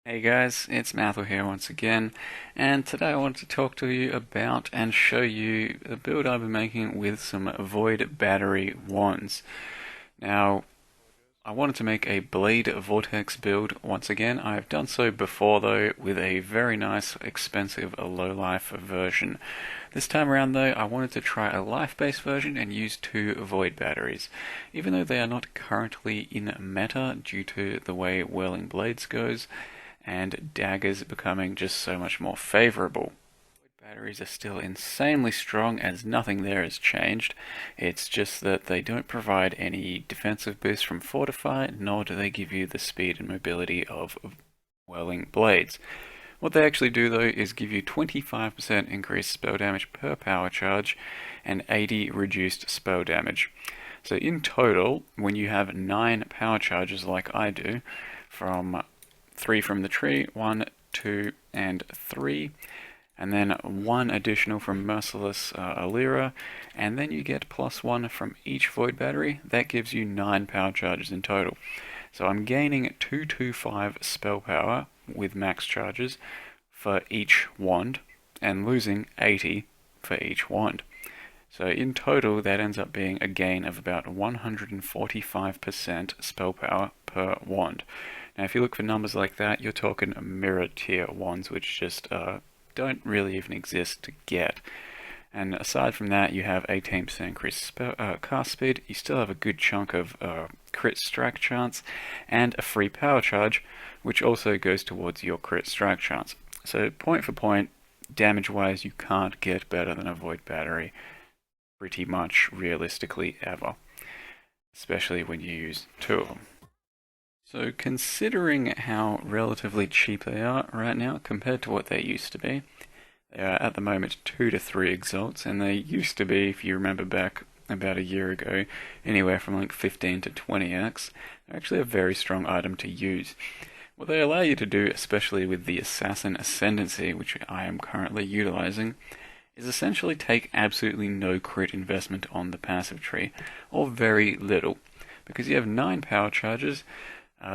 Hey guys, it's Mathel here once again, and today I wanted to talk to you about and show you the build I've been making with some Void Battery wands. Now, I wanted to make a Blade Vortex build once again. I have done so before though with a very nice, expensive, low life version. This time around though, I wanted to try a life-based version and use two Void batteries. Even though they are not currently in meta due to the way Whirling Blades goes, and daggers becoming just so much more favorable. Batteries are still insanely strong as nothing there has changed. It's just that they don't provide any defensive boost from fortify, nor do they give you the speed and mobility of whirling blades. What they actually do though is give you 25% increased spell damage per power charge and 80 reduced spell damage. So in total, when you have 9 power charges like I do, from 3 from the tree, 1, 2, and 3, and then 1 additional from Merciless Alira, and then you get +1 from each Void Battery. That gives you 9 power charges in total. So I'm gaining 225 spell power with max charges for each wand, and losing 80 for each wand. So in total, that ends up being a gain of about 145% spell power per wand. Now, if you look for numbers like that, you're talking mirror tier wands, which just don't really even exist to get. And aside from that, you have 18% increased cast speed. You still have a good chunk of crit strike chance, and a free power charge, which also goes towards your crit strike chance. So point for point, damage-wise, you can't get better than a Void Battery pretty much realistically ever, especially when you use two of them. So considering how relatively cheap they are right now compared to what they used to be, they are at the moment 2 to 3 exalts, and they used to be, if you remember back about a year ago, anywhere from like 15 to 20x. They're actually a very strong item to use. What they allow you to do, especially with the Assassin Ascendancy, which I am currently utilizing, is essentially take absolutely no crit investment on the passive tree, or very little. Because you have 9 power charges,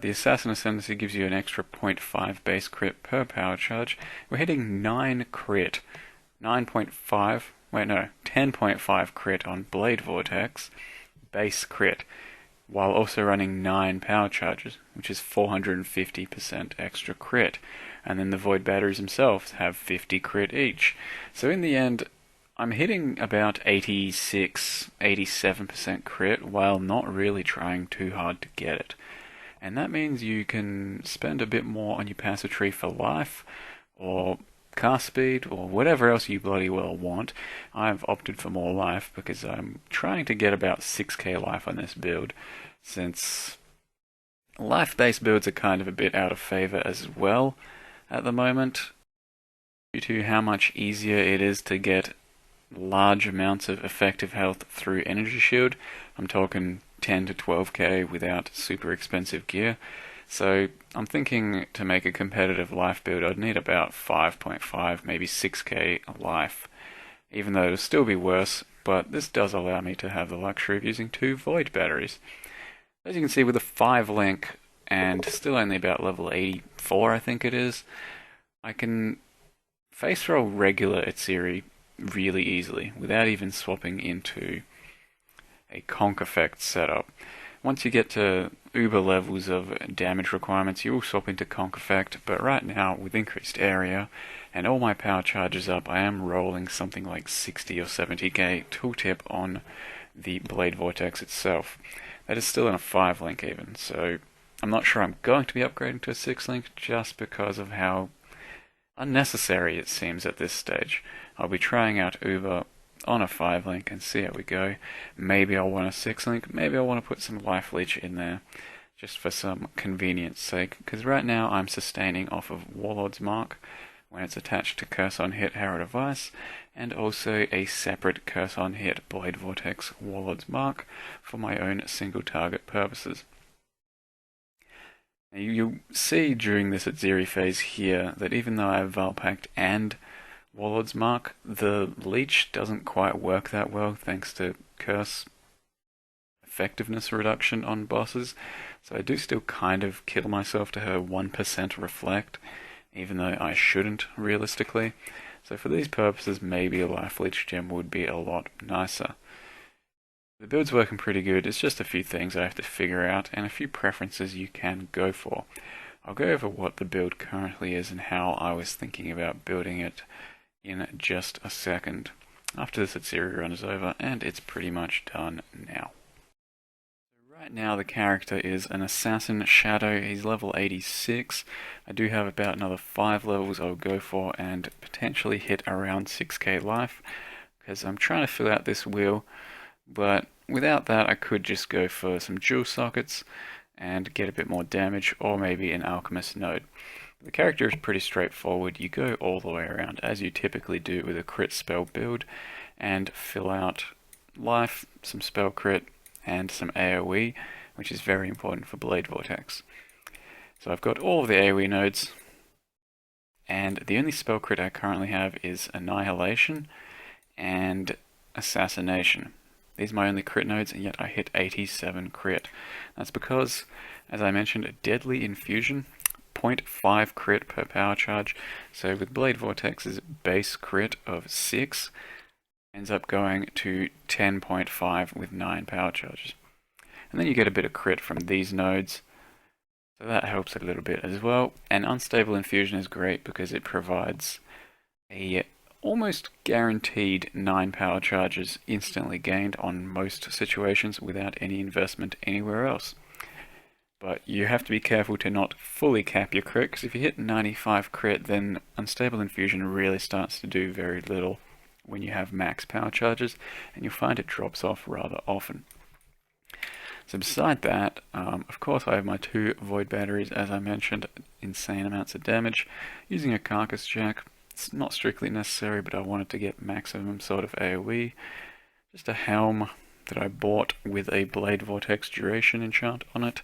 the Assassin Ascendancy gives you an extra 0.5 base crit per power charge. We're hitting 9 crit, 9.5, wait no, 10.5 crit on Blade Vortex, base crit, while also running 9 power charges, which is 450% extra crit. And then the Void Batteries themselves have 50 crit each. So in the end, I'm hitting about 86, 87% crit while not really trying too hard to get it. And that means you can spend a bit more on your passive tree for life, or cast speed, or whatever else you bloody well want. I've opted for more life because I'm trying to get about 6k life on this build, since life-based builds are kind of a bit out of favor as well at the moment, due to how much easier it is to get large amounts of effective health through Energy Shield. I'm talking 10 to 12k without super expensive gear. So I'm thinking to make a competitive life build, I'd need about 5.5, maybe 6k life, even though it'll still be worse, but this does allow me to have the luxury of using 2 Void Batteries. As you can see, with a 5 link, and still only about level 84 I think it is, I can face roll regular Atsiri really easily, without even swapping into a conk effect setup. Once you get to uber levels of damage requirements, you will swap into conk effect, but right now, with increased area and all my power charges up, I am rolling something like 60 or 70k tooltip on the Blade Vortex itself. That is still in a 5 link even, so I'm not sure I'm going to be upgrading to a 6 link just because of how unnecessary it seems at this stage. I'll be trying out Uber on a 5 link and see how we go. Maybe I'll want a 6 link, maybe I'll want to put some life leech in there, just for some convenience sake, because right now I'm sustaining off of Warlord's Mark when it's attached to Curse on Hit Herald of Ice, and also a separate Curse on Hit Blade Vortex Warlord's Mark for my own single target purposes. Now, you'll see during this Atziri phase here that even though I have Valpact and Warlord's Mark, the leech doesn't quite work that well thanks to Curse effectiveness reduction on bosses, so I do still kind of kill myself to her 1% reflect, even though I shouldn't realistically. So for these purposes, maybe a life leech gem would be a lot nicer. The build's working pretty good, it's just a few things I have to figure out and a few preferences you can go for. I'll go over what the build currently is and how I was thinking about building it in just a second. After this Atsiri run is over, and it's pretty much done now. Right now the character is an Assassin Shadow, he's level 86. I do have about another 5 levels I'll go for and potentially hit around 6k life, because I'm trying to fill out this wheel, but without that I could just go for some jewel sockets and get a bit more damage, or maybe an alchemist node. The character is pretty straightforward. You go all the way around as you typically do with a crit spell build and fill out life, some spell crit, and some AoE, which is very important for Blade Vortex. So I've got all of the AoE nodes, and the only spell crit I currently have is Annihilation and Assassination. These are my only crit nodes, and yet I hit 87 crit. That's because, as I mentioned, a Deadly Infusion, 0.5 crit per power charge. So with Blade Vortex's base crit of 6, ends up going to 10.5 with 9 power charges. And then you get a bit of crit from these nodes, so that helps a little bit as well. And Unstable Infusion is great because it provides a almost guaranteed 9 power charges instantly gained on most situations without any investment anywhere else. But you have to be careful to not fully cap your crit, because if you hit 95 crit, then Unstable Infusion really starts to do very little when you have max power charges, and you'll find it drops off rather often. So beside that, of course I have my 2 void batteries, as I mentioned, insane amounts of damage. Using a carcass jack, it's not strictly necessary, but I wanted to get maximum sort of AoE. Just a helm that I bought with a Blade Vortex duration enchant on it,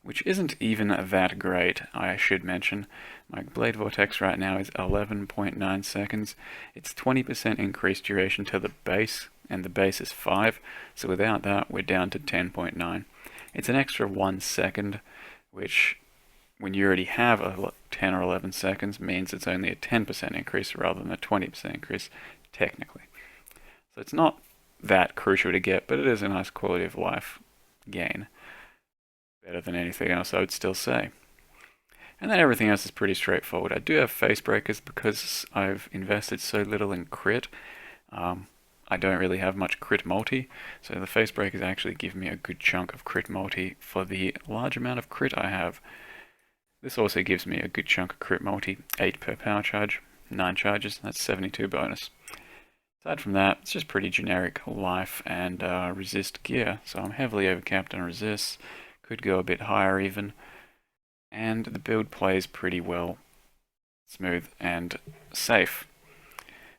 which isn't even that great, I should mention. My Blade Vortex right now is 11.9 seconds. It's 20% increased duration to the base, and the base is 5, so without that we're down to 10.9. It's an extra 1 second, which when you already have a 10 or 11 seconds means it's only a 10% increase rather than a 20% increase, technically. So it's not that crucial to get, but it is a nice quality of life gain. Better than anything else, I would still say. And then everything else is pretty straightforward. I do have face breakers because I've invested so little in crit. I don't really have much crit multi, so the face breakers actually give me a good chunk of crit multi for the large amount of crit I have. This also gives me a good chunk of crit multi, 8 per power charge, 9 charges, that's 72 bonus. Aside from that, it's just pretty generic life and resist gear, so I'm heavily overcapped on resists, could go a bit higher even, and the build plays pretty well, smooth and safe.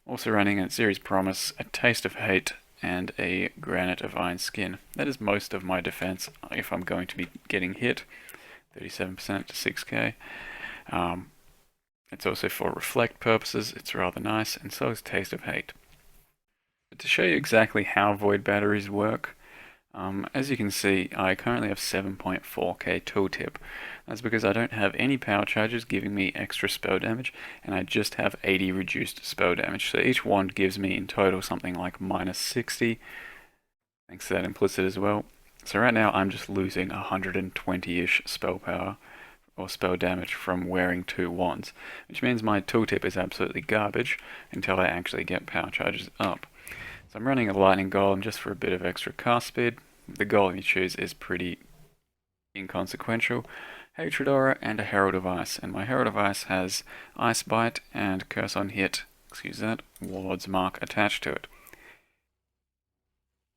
Also running a Atsiri's Promise, a Taste of Hate, and a Granite of Iron Skin. That is most of my defense if I'm going to be getting hit. 37% to 6k. It's also for reflect purposes, it's rather nice, and so is Taste of Hate. But to show you exactly how void batteries work, as you can see, I currently have 7.4k tooltip. That's because I don't have any power charges giving me extra spell damage, and I just have 80 reduced spell damage. So each wand gives me in total something like minus 60, thanks to that implicit as well. So right now I'm just losing 120-ish spell power or spell damage from wearing 2 wands, which means my tooltip is absolutely garbage until I actually get power charges up. So I'm running a lightning golem just for a bit of extra cast speed. The golem you choose is pretty inconsequential. Hatred Aura and a Herald of Ice, and my Herald of Ice has Ice Bite and Curse on Hit, Warlord's Mark attached to it.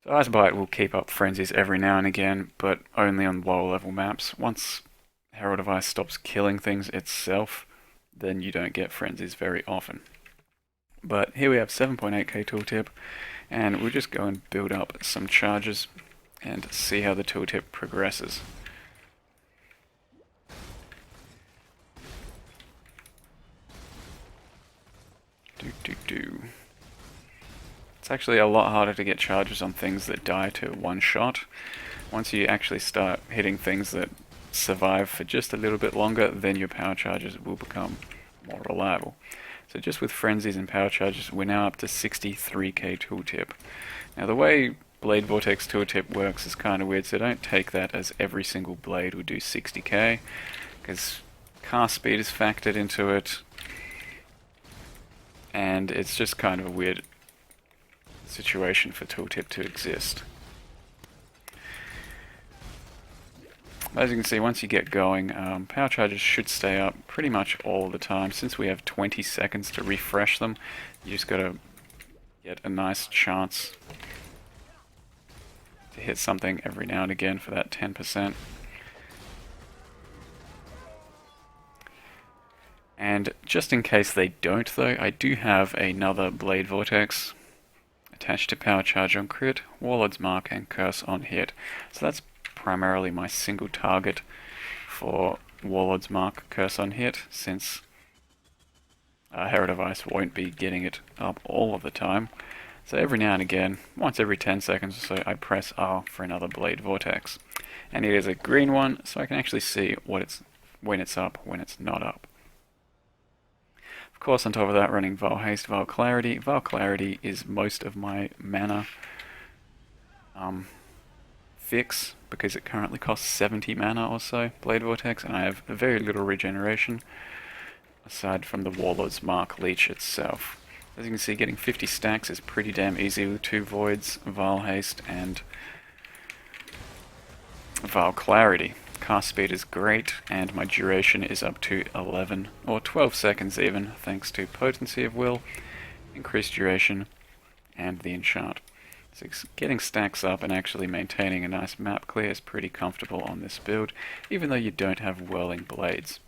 So Ice Bite will keep up frenzies every now and again, but only on lower level maps. Once Herald of Ice stops killing things itself, then you don't get frenzies very often. But here we have 7.8k tooltip, and we'll just go and build up some charges and see how the tooltip progresses. It's actually a lot harder to get charges on things that die to one shot. Once you actually start hitting things that survive for just a little bit longer, then your power charges will become more reliable. So just with frenzies and power charges, we're now up to 63k tooltip. Now the way Blade Vortex tooltip works is kind of weird, so don't take that as every single blade will do 60k, because cast speed is factored into it, and it's just kind of a weird situation for tooltip to exist. As you can see, once you get going, power charges should stay up pretty much all the time. Since we have 20 seconds to refresh them, you just gotta get a nice chance to hit something every now and again for that 10%. And just in case they don't though, I do have another Blade Vortex attached to power charge on crit, Warlord's Mark, and curse on hit. So that's primarily my single target for Warlord's Mark, curse on hit, since Herald of Ice won't be getting it up all of the time. So every now and again, once every 10 seconds or so, I press R for another Blade Vortex. And it is a green one, so I can actually see when it's up, when it's not up. Of course, on top of that, running Vile Haste, Vile Clarity. Vile Clarity is most of my mana fix, because it currently costs 70 mana or so, Blade Vortex, and I have very little regeneration, aside from the Warlord's Mark leech itself. As you can see, getting 50 stacks is pretty damn easy with 2 Voids, Vile Haste, and Vile Clarity. Cast speed is great, and my duration is up to 11 or 12 seconds even, thanks to Potency of Will, increased duration, and the enchant. So getting stacks up and actually maintaining a nice map clear is pretty comfortable on this build, even though you don't have Whirling Blades.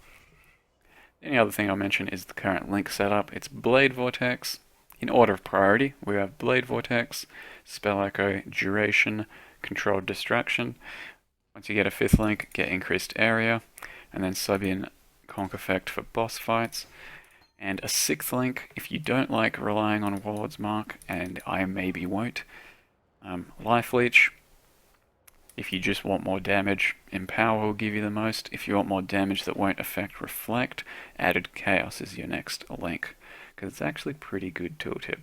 The only other thing I'll mention is the current link setup. It's Blade Vortex. In order of priority, we have Blade Vortex, Spell Echo, Duration, Controlled Distraction. Once you get a 5th link, get Increased Area, and then sub in Conk Effect for boss fights. And a 6th link, if you don't like relying on Warlord's Mark, and I maybe won't, Life Leech. If you just want more damage, Empower will give you the most. If you want more damage that won't affect Reflect, Added Chaos is your next link, because it's actually pretty good tooltip.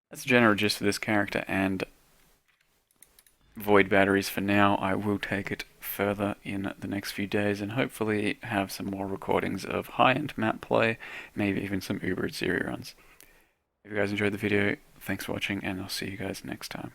That's the general gist of this character, and Void batteries for now. I will take it further in the next few days and hopefully have some more recordings of high-end map play, maybe even some Uber Zero runs. If you guys enjoyed the video, thanks for watching, and I'll see you guys next time.